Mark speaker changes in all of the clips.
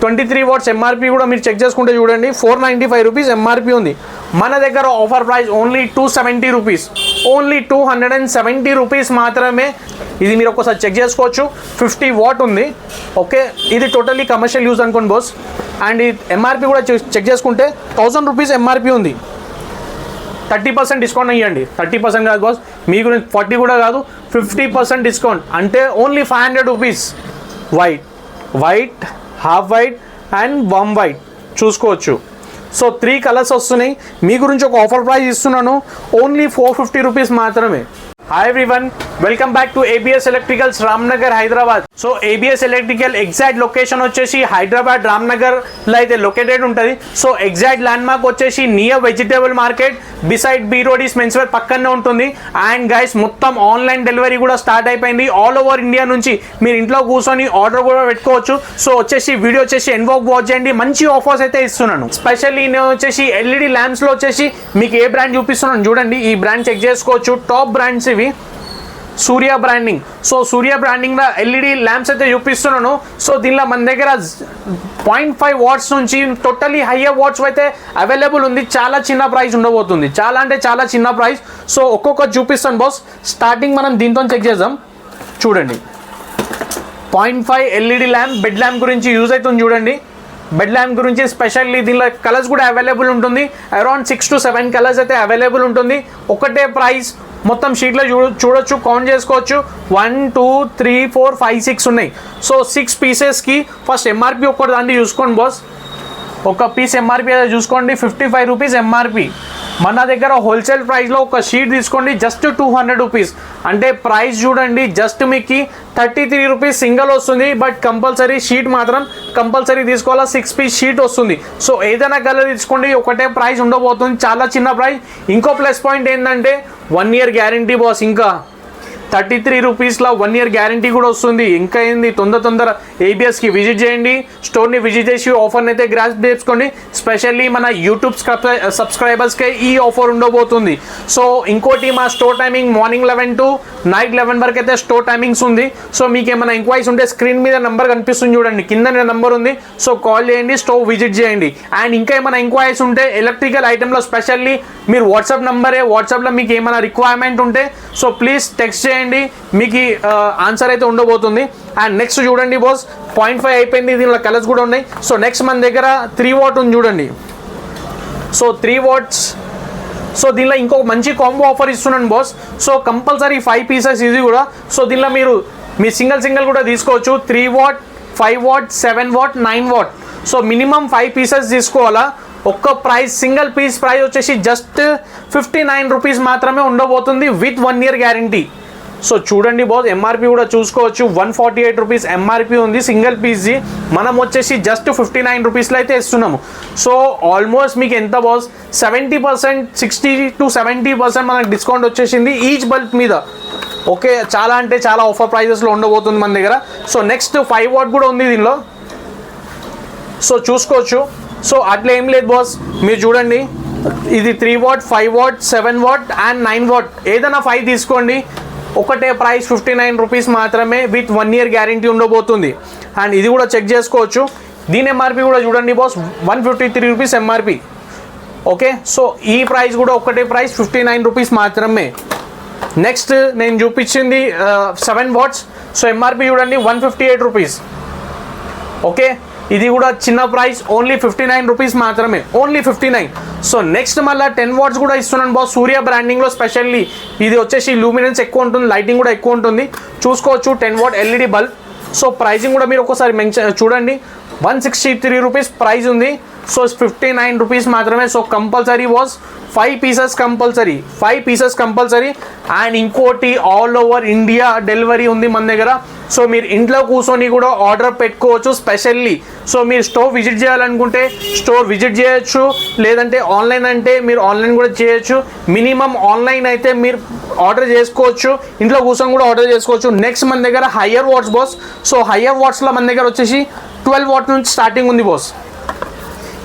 Speaker 1: 23 watts MRP కూడా మీరు check చేసుకుంటే చూడండి 495 రూపీస్ ఎంఆర్పి ఉంది. మన దగ్గర offer price only 270 rupees, only 270 rupees మాత్రమే. ఇది మీరు ఒకసారి చెక్ చేసుకోవచ్చు. 50 వాట్ ఉంది. ఓకే, ఇది టోటల్లీ కమర్షియల్ యూజ్ అనుకోండి బాస్. అండ్ ఈ ఎంఆర్పి కూడా చెక్ చేసుకుంటే 1000 రూపీస్ ఎంఆర్పి ఉంది. 30% డిస్కౌంట్ ఇవ్వండి. 30% కాదు బాస్, మీ గురించి 40 కూడా కాదు, 50% డిస్కౌంట్ అంటే only 500 rupees. White, half white and warm white చూసుకోవచ్చు. సో 3 కలర్స్ వస్తున్నాయి. మీ గురించి ఒక ఆఫర్ ప్రైస్ ఇస్తున్నాను, ఓన్లీ 450 రూపీస్ మాత్రమే. Hi everyone, welcome back to ABS electricals Ramnagar Hyderabad. So ABS electrical exact location వచ్చేసి హైదరాబాద్ రామ్నగర్లో అయితే లొకేటెడ్ ఉంటుంది. సో ఎగ్జాక్ట్ ల్యాండ్ మార్క్ వచ్చేసి near vegetable market beside B road ఈస్ మెన్స్వేర్ పక్కనే ఉంటుంది. అండ్ గైస్ మొత్తం ఆన్లైన్ డెలివరీ కూడా స్టార్ట్ అయిపోయింది. ఆల్ ఓవర్ ఇండియా నుంచి మీరు ఇంట్లో కూర్చొని ఆర్డర్ కూడా పెట్టుకోవచ్చు. సో వచ్చేసి వీడియో వచ్చేసి ఎన్వోక్ వాచ్ చేయండి, మంచి ఆఫర్స్ అయితే ఇస్తున్నాను. స్పెషల్లీ నేను వచ్చేసి ఎల్ఈడి ల్యాంప్స్లో వచ్చేసి మీకు ఏ బ్రాండ్ చూపిస్తున్నాను చూడండి. ఈ బ్రాండ్ చెక్ చేసుకోవచ్చు. టాప్ బ్రాండ్స్ ఇవి, సూర్య బ్రాండింగ్. సో సూర్య బ్రాండింగ్లో ఎల్ఈడి ల్యాంప్స్ అయితే చూపిస్తున్నాను. సో దీనిలో మన దగ్గర 0.5 వాట్స్ నుంచి టోటలీ హయ్యర్ వాట్స్ అయితే అవైలబుల్ ఉంది. చాలా చిన్న ప్రైస్ ఉండబోతుంది, చాలా అంటే చాలా చిన్న ప్రైస్. సో ఒక్కొక్కటి చూపిస్తాను బాస్. స్టార్టింగ్ మనం దీంతో చెక్ చేద్దాం. చూడండి 0.5 ఎల్ఈడి ల్యాంప్, బెడ్ ల్యాంప్ గురించి యూజ్ అవుతుంది చూడండి. బెడ్ ల్యాంప్ గురించి స్పెషల్లీ దీనిలో కలర్స్ కూడా అవైలబుల్ ఉంటుంది. అరౌండ్ 6 to 7 కలర్స్ అయితే అవైలబుల్ ఉంటుంది. ఒకటే ప్రైస్ మొత్తం షీట్లో చూడొచ్చు, కౌంట్ చేసుకోవచ్చు. 1 2 3 4 5 6 ఉన్నాయి. సో 6 పీసెస్కి ఫస్ట్ ఎంఆర్పి ఒక్కటి దాన్ని చూసుకోండి బాస్. ఒక పీస్ ఎంఆర్పి అయితే చూసుకోండి, 55 రూపీస్ ఎంఆర్పి. మన దగ్గర హోల్సేల్ ప్రైస్లో ఒక షీట్ తీసుకోండి, జస్ట్ 200 రూపీస్. అంటే ప్రైస్ చూడండి, జస్ట్ మీకు 33 రూపీస్ సింగిల్ వస్తుంది. బట్ కంపల్సరీ షీట్ మాత్రం కంపల్సరీ తీసుకోవాలా, 6 పీస్ షీట్ వస్తుంది. సో ఏదైనా కలర్ తీసుకోండి, ఒకటే ప్రైస్ ఉండబోతుంది, చాలా చిన్న ప్రైస్. ఇంకో ప్లస్ పాయింట్ ఏంటంటే 1 year గ్యారంటీ బాస్. ఇంకా 33 రూపీస్లో 1 year గ్యారంటీ కూడా వస్తుంది. ఇంకా ఏంది, తొందర ఏబిఎస్కి విజిట్ చేయండి, స్టోర్ని విజిట్ చేసి ఆఫర్ని అయితే గ్రాస్ప్ చేసుకోండి. స్పెషల్లీ మన యూట్యూబ్ సబ్స్క్రైబర్స్కే ఈ ఆఫర్ ఉండబోతుంది. సో ఇంకోటి, మా store timing morning 11 to night 11 వరకు అయితే స్టోర్ టైమింగ్స్ ఉంది. సో మీకు ఏమైనా ఎంక్వైరీస్ ఉంటే స్క్రీన్ మీద నెంబర్ కనిపిస్తుంది చూడండి, కింద నెంబర్ ఉంది. సో కాల్ చేయండి, స్టోర్ విజిట్ చేయండి. అండ్ ఇంకా ఏమైనా ఎంక్వైరీస్ ఉంటే ఎలక్ట్రికల్ ఐటెంలో స్పెషల్లీ మీరు వాట్సాప్లో మీకు ఏమైనా రిక్వైర్మెంట్ ఉంటే సో ప్లీజ్ టెక్స్ట్ చేయండి, మీకు ఆన్సర్ అయితే ఉండబోతుంది. అండ్ నెక్స్ట్ చూడండి బాస్, 0.5 అయిపోయింది, దీనిలో కలర్స్ కూడా ఉన్నాయి. సో నెక్స్ట్ మన దగ్గర 3 వాట్ ఉంది చూడండి. So 3 watts. సో దీనిలో ఇంకొక మంచి కాంబో ఆఫర్ ఇస్తున్నాను బాస్. సో కంపల్సరీ 5 పీసెస్ ఇది కూడా. సో దీనిలో మీరు సింగిల్ కూడా తీసుకోవచ్చు. 3 what, 5 what, 7 what, 9 what. So minimum 5 pieces తీసుకోవాలా. ఒక్క ప్రైస్, సింగిల్ పీస్ ప్రైస్ వచ్చేసి జస్ట్ 59 రూపీస్ మాత్రమే ఉండబోతుంది విత్ 1 year గ్యారంటీ. సో చూడండి బాస్, ఎంఆర్పి కూడా చూసుకోవచ్చు. 148 రూపీస్ ఎంఆర్పి ఉంది సింగిల్ పీస్ది. మనం వచ్చేసి జస్ట్ 59 రూపీస్లో అయితే ఇస్తున్నాము. సో ఆల్మోస్ట్ మీకు ఎంత బాస్, 70%, 60 to 70% మనకు డిస్కౌంట్ వచ్చేసింది ఈచ్ బల్బ్ మీద. ఓకే, చాలా అంటే చాలా ఆఫర్ ప్రైజెస్లో ఉండబోతుంది మన దగ్గర. సో నెక్స్ట్ 5 వాట్ కూడా ఉంది దీనిలో. సో చూసుకోవచ్చు. సో అట్లా ఏం లేదు బాస్, మీరు చూడండి, ఇది 3 what, 5 what, 7 what and 9 what. ఏదైనా 5 తీసుకోండి, ఒకటే ప్రైస్ 59 రూపీస్ మాత్రమే విత్ 1 year గ్యారంటీ ఉండబోతుంది. అండ్ ఇది కూడా చెక్ చేసుకోవచ్చు. దీని ఎంఆర్పి కూడా చూడండి boss, 153 rupees MRP. Okay, so ఈ ప్రైస్ కూడా ఒకటే ప్రైస్ 59 రూపీస్ మాత్రమే. నెక్స్ట్ నేను చూపించింది 7 వాట్స్. సో ఎంఆర్పి చూడండి 158 రూపీస్. ఓకే, ఇది కూడా చిన్న ప్రైస్, ఓన్లీ 59 రూపీస్ మాత్రమే, ఓన్లీ 59. సో నెక్స్ట్ మళ్ళీ 10 వాట్స్ కూడా ఇస్తున్నాను బాస్, సూర్య బ్రాండింగ్లో. స్పెషల్లీ ఇది వచ్చేసి లూమినెన్స్ ఎక్కువ ఉంటుంది, లైటింగ్ కూడా ఎక్కువ ఉంటుంది. చూసుకోవచ్చు 10 watt LED bulb. So pricing కూడా మీరు ఒకసారి చూడండి, 163 రూపీస్ ప్రైస్ ఉంది. సో 59 రూపీస్ మాత్రమే. So compulsory was 5 pieces compulsory. And ఇంకోటి, ఆల్ ఓవర్ ఇండియా డెలివరీ ఉంది మన దగ్గర. సో మీరు ఇంట్లో కూర్చొని కూడా ఆర్డర్ పెట్టుకోవచ్చు స్పెషల్లీ. సో మీరు స్టోర్ విజిట్ చేయాలనుకుంటే స్టోర్ విజిట్ చేయొచ్చు, లేదంటే ఆన్లైన్ అంటే మీరు ఆన్లైన్ కూడా చేయొచ్చు. మినిమం ఆన్లైన్ అయితే మీరు ఆర్డర్ చేసుకోవచ్చు, ఇంట్లో కూర్చొని కూడా ఆర్డర్ చేసుకోవచ్చు. నెక్స్ట్ మన దగ్గర higher watts boss. So higher వాట్స్లో మన దగ్గర వచ్చేసి 12 వాట్ నుంచి స్టార్టింగ్ ఉంది బాస్.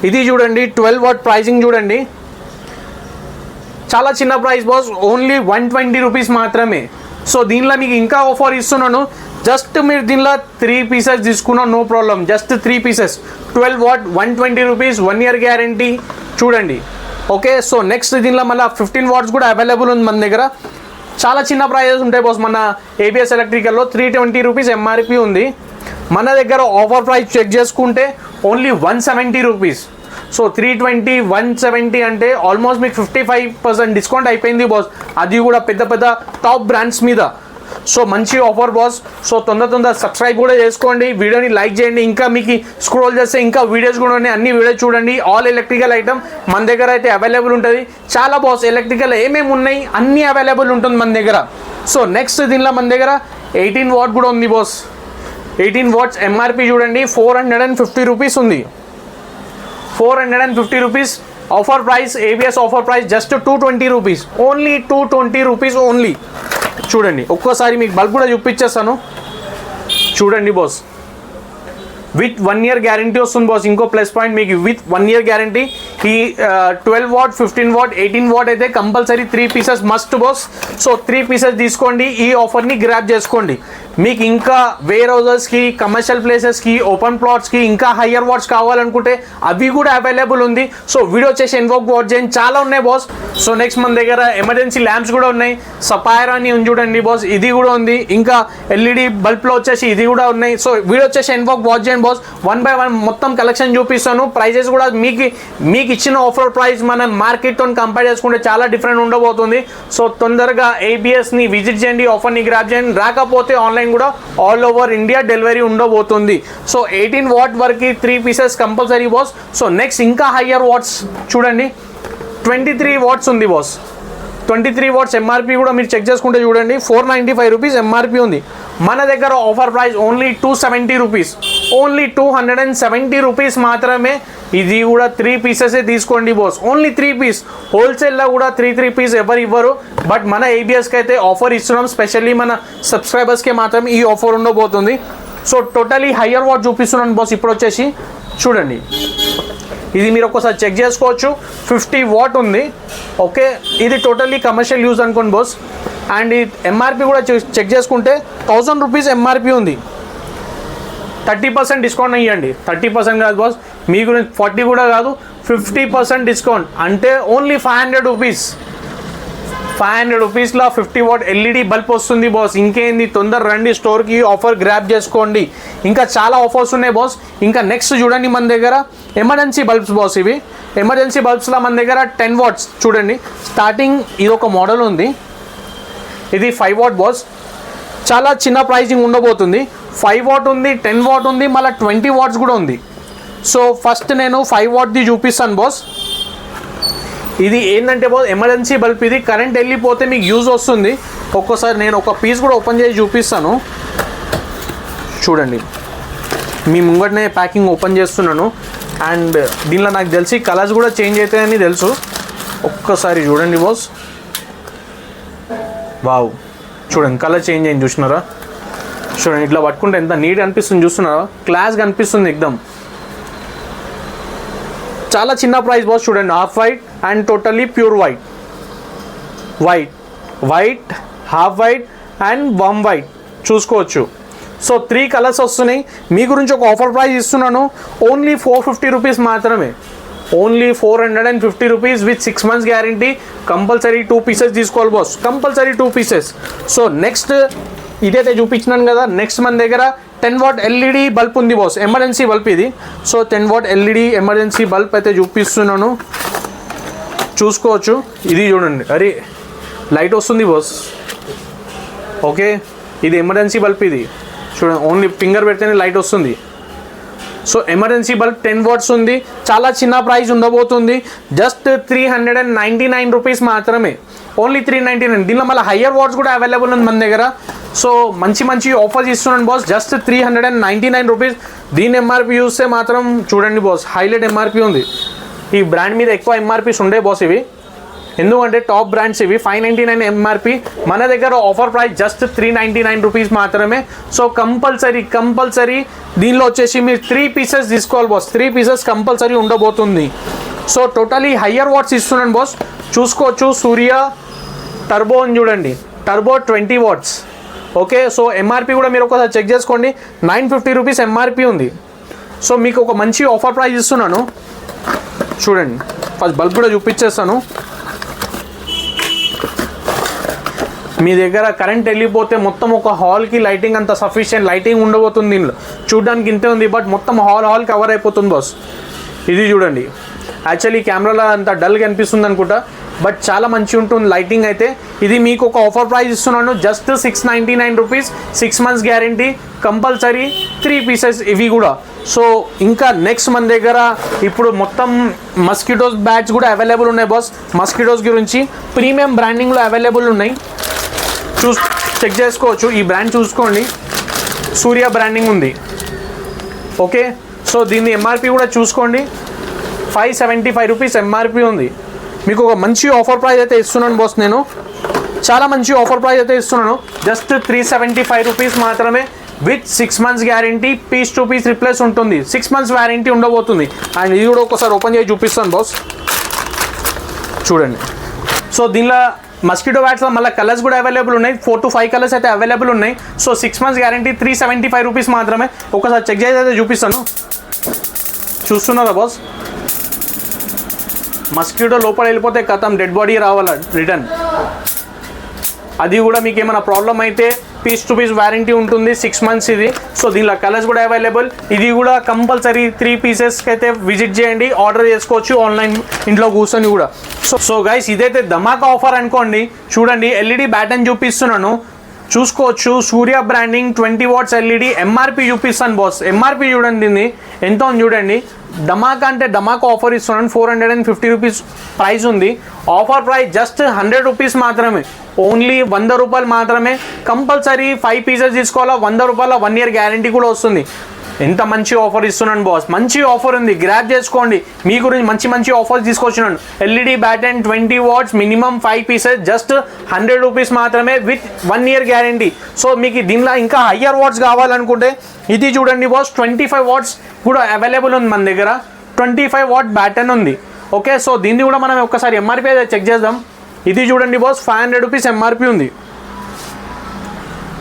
Speaker 1: ఇది చూడండి 12 వాట్ ప్రైజింగ్ చూడండి, చాలా చిన్న ప్రైస్ బాస్, ఓన్లీ 120 రూపీస్ మాత్రమే. సో దీనిలో మీకు ఇంకా ఆఫర్ ఇస్తున్నాను, జస్ట్ మీరు దీనిలో 3 పీసెస్ తీసుకున్నా no problem, just 3 pieces 12 watt 120 rupees, 1 year guarantee చూడండి. ఓకే, సో నెక్స్ట్ దీనిలో మళ్ళీ 15 వాట్స్ కూడా అవైలబుల్ ఉంది మన దగ్గర. చాలా చిన్న ప్రైజెస్ ఉంటాయి బాస్. మన ఏబిఎస్ ఎలక్ట్రికల్లో 320 రూపీస్ ఎంఆర్పి ఉంది. మన దగ్గర ఆఫర్ ప్రైస్ చెక్ చేసుకుంటే ఓన్లీ 170 రూపీస్. సో 320 170 అంటే ఆల్మోస్ట్ మీకు 55% డిస్కౌంట్ అయిపోయింది బాస్, అది కూడా పెద్ద పెద్ద టాప్ బ్రాండ్స్ మీద. సో మంచి ఆఫర్ బాస్. సో తొందర సబ్స్క్రైబ్ కూడా చేసుకోండి, వీడియోని లైక్ చేయండి. ఇంకా మీకు స్క్రోల్ చేస్తే ఇంకా వీడియోస్ కూడా ఉన్నాయి, అన్ని వీడియోస్ చూడండి. ఆల్ ఎలక్ట్రికల్ ఐటమ్ మన దగ్గర అయితే అవైలబుల్ ఉంటుంది. చాలా బాస్, ఎలక్ట్రికల్ ఏమేమి ఉన్నాయి అన్నీ అవైలబుల్ ఉంటుంది మన దగ్గర. సో నెక్స్ట్ దీనిలో మన దగ్గర 18 వాట్ కూడా ఉంది బాస్. 18 వాట్స్ ఎంఆర్పి చూడండి 450 రూపీస్ ఉంది. 450 rupees offer price, ABS offer price just 220 rupees, only 220 rupees only. చూడండి ఒక్కోసారి మీకు బల్బ్ కూడా చూపించేస్తాను చూడండి బాస్. విత్ 1 ఇయర్ గ్యారంటీ వస్తుంది బాస్. ఇంకో ప్లస్ పాయింట్ మీకు విత్ 1 ఇయర్ గ్యారంటీ. ఈ 12 వాట్ 15 వాట్ 18 వాట్ అయితే compulsory 3 pieces must boss. So 3 pieces తీసుకోండి, ఈ ఆఫర్ని గ్రాప్ చేసుకోండి. మీకు ఇంకా వేర్ హౌజెస్కి, కమర్షియల్ ప్లేసెస్కి, ఓపెన్ ప్లాట్స్కి ఇంకా హయ్యర్ వాట్స్ కావాలనుకుంటే అవి కూడా అవైలబుల్ ఉంది. సో వీడియో చేసి ఇన్వోక్ వాట్ చేయండి, చాలా ఉన్నాయి బాస్. సో నెక్స్ట్ మన దగ్గర ఎమర్జెన్సీ ల్యాంప్స్ కూడా ఉన్నాయి. సపైర్ అని ఉంది చూడండి బాస్, ఇది కూడా ఉంది. ఇంకా ఎల్ఈడి బల్బ్లో వచ్చేసి ఇది కూడా ఉన్నాయి. సో వీడియో వచ్చేసి ఇన్వోక్ వాచ్ చేయండి బాస్. 1 బై 1 మొత్తం కలెక్షన్ చూపిస్తాను. ప్రైజెస్ కూడా మీకు ఇచ్చిన ఆఫర్ ప్రైస్ మన మార్కెట్తో కంపేర్ చేసుకుంటే చాలా డిఫరెంట్ ఉండబోతుంది. సో తొందరగా ఏబిఎస్ని విజిట్ చేయండి, ఆఫర్ని గ్రాప్ చేయండి. రాకపోతే ఆన్లైన్ కూడా ఆల్ ఓవర్ ఇండియా డెలివరీ ఉండబోతుంది. సో 18 వాట్ వరకు 3 pieces compulsory boss. So next ఇంకా హయ్యర్ వాట్స్ చూడండి 23 వాట్స్ ఉంది బాస్. 23 వాట్స్ ఎంఆర్పి కూడా మీరు చెక్ చేసుకుంటే చూడండి 495 రూపీస్ ఎంఆర్పి ఉంది. మన దగ్గర offer price only 270 rupees, only 270 rupees మాత్రమే. ఇది కూడా 3 పీసెసే తీసుకోండి బాస్, ఓన్లీ 3 పీస్. హోల్సేల్లో కూడా 3 పీస్ ఎవరు ఇవ్వరు, బట్ మన ఏబిఎస్కి అయితే ఆఫర్ ఇస్తున్నాం. స్పెషల్లీ మన సబ్స్క్రైబర్స్కి మాత్రం ఈ ఆఫర్ ఉండబోతుంది. సో టోటలీ హయ్యర్ వాట్ చూపిస్తున్నాను బాస్. ఇప్పుడు వచ్చేసి చూడండి, ఇది మీరు ఒకసారి చెక్ చేసుకోవచ్చు. 50 వాట్ ఉంది. ఓకే, ఇది టోటల్లీ కమర్షియల్ యూజ్ అనుకోండి బాస్. అండ్ ఈ ఎంఆర్పి కూడా చెక్ చేసుకుంటే 1000 రూపీస్ ఎంఆర్పి ఉంది. 30% డిస్కౌంట్ ఇవ్వండి. 30% కాదు బాస్, మీ గురించి 40 కూడా కాదు, 50% డిస్కౌంట్ అంటే ఓన్లీ 500 రూపీస్. 500 రూపీస్లో 50 వాట్ ఎల్ఈడి బల్బ్ వస్తుంది బాస్. ఇంకేంది, తొందర రండి స్టోర్కి, ఆఫర్ గ్రాప్ చేసుకోండి. ఇంకా చాలా ఆఫర్స్ ఉన్నాయి బాస్. ఇంకా నెక్స్ట్ చూడండి మన దగ్గర ఎమర్జెన్సీ బల్బ్స్ బాస్. ఇవి ఎమర్జెన్సీ బల్బ్స్లో మన దగ్గర 10 వాట్స్ చూడండి. స్టార్టింగ్ ఇది ఒక మోడల్ ఉంది, ఇది 5 వాట్ బాస్. చాలా చిన్న ప్రైజింగ్ ఉండబోతుంది. 5 వాట్ ఉంది, 10 వాట్ ఉంది, మళ్ళీ 20 వాట్స్ కూడా ఉంది. సో ఫస్ట్ నేను 5 వాట్ది చూపిస్తాను బాస్. ఇది ఏంటంటే బాస్ ఎమర్జెన్సీ బల్బ్. ఇది కరెంట్ వెళ్ళిపోతే మీకు యూజ్ వస్తుంది. ఒక్కోసారి నేను ఒక పీస్ కూడా ఓపెన్ చేసి చూపిస్తాను చూడండి. మీ ముంగటనే ప్యాకింగ్ ఓపెన్ చేస్తున్నాను. అండ్ దీనిలో నాకు తెలిసి కలర్స్ కూడా చేంజ్ అవుతాయని తెలుసు. ఒక్కసారి చూడండి బాస్. వావ్, చూడండి కలర్ చేంజ్ అయింది చూస్తున్నారా. చూడండి ఇట్లా పట్టుకుంటే ఎంత నీట్ అనిపిస్తుంది చూస్తున్నారా, క్లాస్గా అనిపిస్తుంది ఎక్దమ్. చాలా చిన్న ప్రైస్ బాస్. చూడండి half white and totally pure white, white half white and warm white చూసుకోవచ్చు. సో 3 కలర్స్ వస్తున్నాయి. మీ గురించి ఒక ఆఫర్ ప్రైస్ ఇస్తున్నాను, ఓన్లీ 450 రూపీస్ మాత్రమే. Only 450 rupees with 6 months guarantee. Compulsory 2 pieces తీసుకోవాలి boss, compulsory 2 pieces. So next ఇదైతే చూపించినాను కదా. నెక్స్ట్ మన దగ్గర 10 వాట్ ఎల్ఈడి బల్బ్ ఉంది బాస్, ఎమర్జెన్సీ బల్బ్ ఇది. So 10 watt LED emergency bulb అయితే చూపిస్తున్నాను, చూసుకోవచ్చు. ఇది చూడండి, అరే లైట్ వస్తుంది బాస్. ఓకే, ఇది ఎమర్జెన్సీ బల్బ్. ఇది చూడండి, ఓన్లీ ఫింగర్ పెడితేనే లైట్ వస్తుంది. సో ఎమర్జెన్సీ బల్బ్ 10 వాట్స్ ఉంది. చాలా చిన్న ప్రైస్ ఉండబోతుంది, జస్ట్ 399 రూపీస్ మాత్రమే, ఓన్లీ 399. దీనిలో మళ్ళీ హయ్యర్ వాట్స్ కూడా అవైలబుల్ ఉంది మన దగ్గర. సో మంచి ఆఫర్స్ ఇస్తున్నాను బాస్, జస్ట్ 399 రూపీస్. దీని ఎంఆర్పి చూస్తే మాత్రం చూడండి బాస్, హైలైట్ ఎంఆర్పి ఉంది. ఈ బ్రాండ్ మీద ఎక్కువ ఎంఆర్పీస్ ఉండే బాస్ ఇవి, ఎందుకంటే టాప్ బ్రాండ్స్ ఇవి. 599 ఎంఆర్పి, మన దగ్గర ఆఫర్ ప్రైస్ జస్ట్ 399 రూపీస్ మాత్రమే. సో కంపల్సరీ దీనిలో వచ్చేసి మీరు 3 పీసెస్ తీసుకోవాలి బాస్. 3 పీసెస్ కంపల్సరీ ఉండబోతుంది. సో టోటలీ హయ్యర్ వాట్స్ ఇస్తున్నాను బాస్, చూసుకోవచ్చు. సూర్య టర్బో అని చూడండి, turbo 20 watts, okay, so MRP కూడా మీరు ఒకసారి చెక్ చేసుకోండి. 950 రూపీస్ ఎంఆర్పి ఉంది. సో మీకు ఒక మంచి ఆఫర్ ప్రైస్ ఇస్తున్నాను చూడండి. ఫస్ట్ బల్బ్ కూడా చూపించేస్తాను. మీ దగ్గర కరెంట్ వెళ్ళిపోతే మొత్తం ఒక హాల్కి లైటింగ్ అంత సఫిషియెంట్ లైటింగ్ ఉండబోతుంది. దీనిలో చూడడానికి ఇంతే ఉంది, బట్ మొత్తం హాల్ కవర్ అయిపోతుంది బాస్. ఇది చూడండి, యాక్చువల్లీ కెమెరాలో అంత డల్గా అనిపిస్తుంది అనుకుంటా, బట్ చాలా మంచి ఉంటుంది లైటింగ్ అయితే. ఇది మీకు ఒక ఆఫర్ ప్రైస్ ఇస్తున్నాను, just 699 rupees, 6 months guarantee, compulsory 3 pieces ఇవి కూడా. సో ఇంకా నెక్స్ట్ మన దగ్గర ఇప్పుడు మొత్తం మస్కిటోస్ బ్యాట్స్ కూడా అవైలబుల్ ఉన్నాయి బాస్. మస్కిటోస్ గురించి ప్రీమియం బ్రాండింగ్లో అవైలబుల్ ఉన్నాయి, చెక్ చేసుకోవచ్చు. ఈ బ్రాండ్ చూసుకోండి, సూర్య బ్రాండింగ్ ఉంది. ఓకే, సో దీని ఎంఆర్పి కూడా చూసుకోండి, 575 రూపీస్ ఎంఆర్పి ఉంది. మీకు ఒక మంచి ఆఫర్ ప్రైస్ అయితే ఇస్తున్నాను బాస్. నేను చాలా మంచి ఆఫర్ ప్రైస్ అయితే ఇస్తున్నాను, జస్ట్ 375 రూపీస్ మాత్రమే, with 6 months guarantee, piece to piece replace ఉంటుంది, 6 months వారంటీ ఉండబోతుంది. అండ్ ఇది కూడా ఒకసారి ఓపెన్ చేసి చూపిస్తాను బాస్, చూడండి. సో దీనిలో మస్కిటో బ్యాట్స్లో మళ్ళీ కలర్స్ కూడా అవైలబుల్ ఉన్నాయి, 4 to 5 కలర్స్ అయితే అవైలబుల్ ఉన్నాయి. సో 6 months గ్యారంటీ, 375 రూపీస్ మాత్రమే. ఒకసారి చెక్ చేసి అయితే చూపిస్తాను, చూస్తున్నారా బాస్. మస్కిటో లోపల వెళ్ళిపోతే కథం, డెడ్ బాడీ రావాలా రిటర్న్. అది కూడా మీకు ఏమైనా ప్రాబ్లం అయితే పీస్ టు పీస్ వారంటీ ఉంటుంది, 6 months ఇది. సో దీనిలో కలర్స్ కూడా అవైలబుల్. ఇది కూడా కంపల్సరీ 3 pieces అయితే విజిట్ చేయండి, ఆర్డర్ చేసుకోవచ్చు ఆన్లైన్ ఇంట్లో కూర్చొని కూడా. సో గైస్, ఇదైతే ధమాకా ఆఫర్ అనుకోండి. చూడండి, ఎల్ఈడి బ్యాటన్ చూపిస్తున్నాను, చూసుకోవచ్చు. సూర్య బ్రాండింగ్ 20 watts ఎల్ఈడి. ఎంఆర్పి చూపిస్తాను బాస్, ఎంఆర్పి చూడండి దీన్ని ఎంత ఉంది చూడండి. ధమాకా అంటే ధమాకా ఆఫర్ ఇస్తున్నాను, 450 రూపీస్ ప్రైస్ ఉంది. ఆఫర్ ప్రైస్ జస్ట్ 100 రూపీస్ మాత్రమే, ఓన్లీ 100 రూపాయలు మాత్రమే. కంపల్సరీ 5 pieces తీసుకోవాలా, 100 రూపాయల 1 year గ్యారంటీ కూడా వస్తుంది. ఎంత మంచి ఆఫర్ ఇస్తున్నాను బాస్, మంచి ఆఫర్ ఉంది, గ్రాప్ చేసుకోండి. మీ గురించి మంచి మంచి ఆఫర్స్ తీసుకొచ్చినాను. LED batten 20 watts, minimum 5 pieces, just 100 rupees మాత్రమే, విత్ 1 year గ్యారంటీ. సో మీకు దీనిలో ఇంకా హయ్యర్ వాట్స్ కావాలనుకుంటే ఇది చూడండి బాస్, 25 watts కూడా అవైలబుల్ ఉంది మన దగ్గర. 25 watt బ్యాటన్ ఉంది. ఓకే, సో దీన్ని కూడా మనం ఒక్కసారి ఎంఆర్పి అయితే చెక్ చేద్దాం. ఇది చూడండి బాస్, 500 రూపీస్ ఎంఆర్పి ఉంది.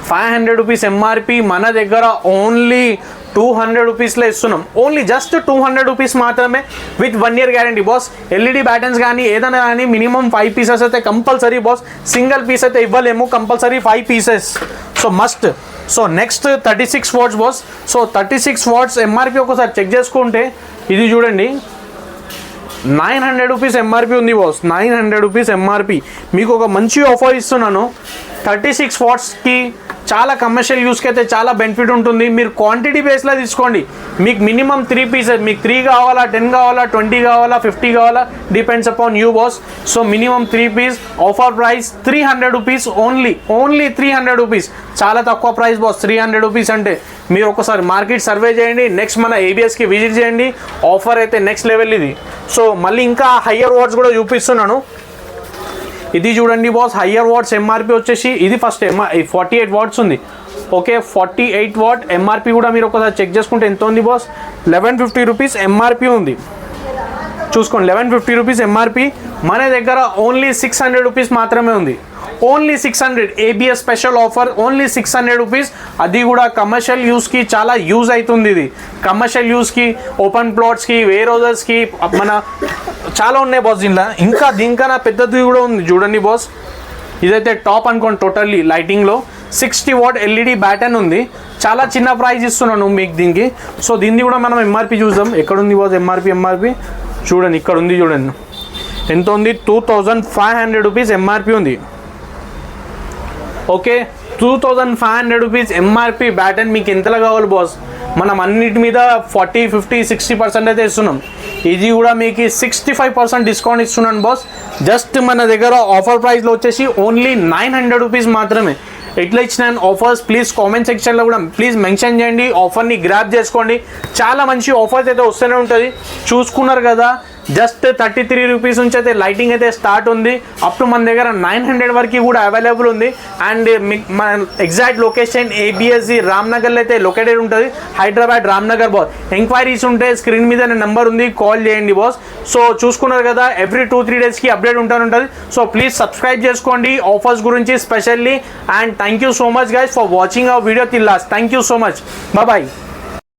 Speaker 1: 500 రూపీస్ ఎంఆర్పి, మన దగ్గర ఓన్లీ 200 రూపీస్లో ఇస్తున్నాం. ఓన్లీ జస్ట్ 200 రూపీస్ మాత్రమే, with 1 year guarantee boss. LED battens కానీ ఏదైనా కానీ మినిమం 5 pieces అయితే కంపల్సరీ బాస్, సింగిల్ పీస్ అయితే ఇవ్వలేము, compulsory 5 pieces. So must. So next 36 watts boss. So 36 watts MRP ఒకసారి చెక్ చేసుకుంటే ఇది చూడండి, 900 రూపీస్ ఎంఆర్పి ఉంది బాస్. 900 rupees MRP. మీకు ఒక మంచి ఆఫర్ ఇస్తున్నాను. 36 wattsకి చాలా కమర్షియల్ యూస్కి అయితే చాలా బెనిఫిట్ ఉంటుంది. మీరు క్వాంటిటీ బేస్లో తీసుకోండి. మీకు మినిమం 3 pieces, మీకు 3 కావాలా, 10 కావాలా, 20 కావాలా, 50 కావాలా, depends upon you boss. So minimum 3 pieces. Offer price 300 rupees only, 300 rupees. చాలా తక్కువ ప్రైస్ బాస్, 300 రూపీస్ అంటే. మీరు ఒకసారి మార్కెట్ సర్వే చేయండి, నెక్స్ట్ మన ఏబిఎస్కి విజిట్ చేయండి. ఆఫర్ అయితే నెక్స్ట్ లెవెల్ ఇది. సో మళ్ళీ ఇంకా హయ్యర్ వాట్స్ కూడా చూపిస్తున్నాను. ఇది చూడండి బాస్, హయ్యర్ వాట్స్ ఎంఆర్పి వచ్చేసి ఇది ఫస్ట్ 48 watts ఉంది. ఓకే, 48 watt ఎంఆర్పి కూడా మీరు ఒకసారి చెక్ చేసుకుంటే ఎంత ఉంది బాస్, 1150 రూపీస్ ఎంఆర్పి ఉంది. చూసుకోండి, 1150 రూపీస్ ఎంఆర్పి. మన దగ్గర ఓన్లీ 600 రూపీస్ మాత్రమే ఉంది. Only 600, ABS special offer, only 600 rupees. అది కూడా కమర్షియల్ యూస్కి చాలా యూజ్ అవుతుంది. ఇది కమర్షియల్ యూస్కి, ఓపెన్ ప్లాట్స్కి, వేర్ హౌజెస్కి మన చాలా ఉన్నాయి బాస్. దీనిలో ఇంకా దీనికన్నా పెద్దది కూడా ఉంది చూడండి బాస్. ఇదైతే టాప్ అనుకోండి టోటల్లీ లైటింగ్లో. 60 watt ఎల్ఈడి బ్యాటన్ ఉంది. చాలా చిన్న ప్రైస్ ఇస్తున్నాను మీకు దీనికి. సో దీన్ని కూడా మనం ఎంఆర్పి చూద్దాం. ఎక్కడుంది బాస్ ఎంఆర్పి చూడండి, ఇక్కడ ఉంది చూడండి ఎంత ఉంది, 2500 రూపీస్ ఎంఆర్పి ఉంది. ఓకే, 2500 రూపీస్ ఎంఆర్పి బ్యాటన్ మీకు ఎంతలో కావాలి బాస్? మనం అన్నిటి మీద 40, 50, 60% అయితే ఇస్తున్నాం. ఇది కూడా మీకు 65% డిస్కౌంట్ ఇస్తున్నాను బాస్. జస్ట్ మన దగ్గర ఆఫర్ ప్రైస్లో వచ్చేసి ఓన్లీ 900 రూపీస్ మాత్రమే. ఎట్లా ఇచ్చినాను ఆఫర్స్ ప్లీజ్ కామెంట్ సెక్షన్లో కూడా ప్లీజ్ మెన్షన్ చేయండి. ఆఫర్ని గ్రాప్ చేసుకోండి. చాలా మంచి ఆఫర్స్ అయితే వస్తూనే ఉంటుంది. చూసుకున్నారు కదా, జస్ట్ 33 రూపీస్ నుంచి అయితే లైటింగ్ అయితే స్టార్ట్ ఉంది. అప్ టు మన దగ్గర 900 వరకు కూడా అవైలబుల్ ఉంది. అండ్ మన ఎగ్జాక్ట్ లొకేషన్ ABSG రామ్నగర్లో అయితే లొకేటెడ్ ఉంటుంది, హైదరాబాద్ రామ్నగర్ బాస్. ఎంక్వైరీస్ ఉంటే స్క్రీన్ మీద నెంబర్ ఉంది, కాల్ చేయండి బాస్. సో చూసుకున్నారు కదా, ఎవ్రీ 2-3 డేస్కి అప్డేట్ ఉంటుంది. సో ప్లీజ్ సబ్స్క్రైబ్ చేసుకోండి ఆఫర్స్ గురించి specially. And thank you so much guys for watching our video till last. Thank you so much. Bye bye.